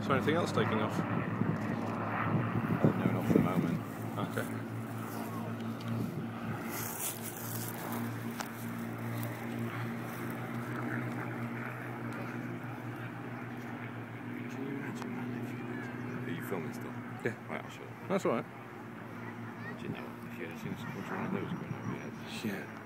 there anything else taking off? No, not for the moment. Okay. Can you imagine that if you... Are you filming still? Yeah. Right, I'll show you. That's all right. Do you know if you had seen one of those going over your head? Yeah.